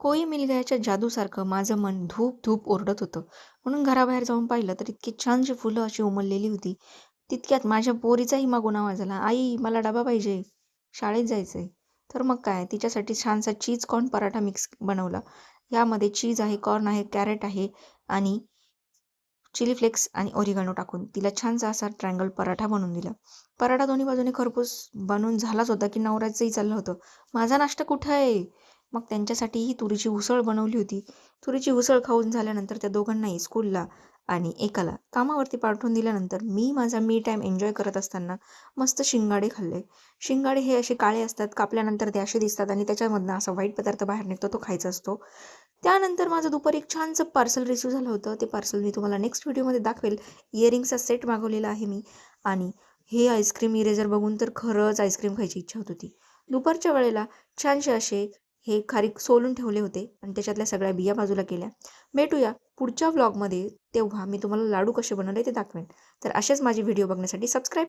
कोई मिल गयाच्या जादूसारखं माझं मन धूप धूप ओरडत होतं. म्हणून घराबाहेर जाऊन पाहिलं तर इतकी छानशी फुलं अशी उमललेली होती. तितक्यात माझ्या पोरीचाही मागून आवाज आला, "आई मला डबा पाहिजे, शाळेत जायचंय." तर मग काय तिच्यासाठी छानसा चीज कॉर्न पराठा मिक्स बनवला. यामध्ये चीज आहे, कॉर्न आहे, कॅरेट आहे आणि चिली फ्लेक्स आणि ओरिगानो टाकून तिला छानसा असा ट्रायंगल पराठा बनवून दिला. पराठा दोन्ही बाजूने खरपूस बनवून झालाच होता, की नवऱ्याचंही चाललं होतं, "माझा नाश्ता कुठं आहे?" मग त्यांच्यासाठीही तुरीची उसळ बनवली होती. तुरीची उसळ खाऊन झाल्यानंतर त्या दोघांनाही स्कूलला आणि एकाला कामावरती पाठवून दिल्यानंतर मी माझा मी टाईम एन्जॉय करत असताना मस्त शिंगाडे खाल्ले. शिंगाडे हे असे काळे असतात, कापल्यानंतर ते असे दिसतात आणि त्याच्यामधनं असा व्हाईट पदार्थ बाहेर निघतो, तो खायचा असतो. त्यानंतर माझं दुपारी एक छानसं पार्सल रिसीव्ह झालं होतं. ते पार्सल मी तुम्हाला नेक्स्ट व्हिडिओमध्ये दाखवेल. इयरिंगचा सेट मागवलेला आहे मी आणि हे आईस्क्रीम इरेझर बघून तर खरंच आईस्क्रीम खायची इच्छा होत होती. दुपारच्या वेळेला छानसे असे हे खारीक सोलून ठेवले होते आणि त्याच्यातल्या सगळ्या बिया बाजूला केल्या. भेटूया पुढच्या व्लॉगमध्ये. तेव्हा मी तुम्हाला लाडू कसे बनवले ते दाखवेन. तर असेच माझे व्हिडिओ बघण्यासाठी सबस्क्राईब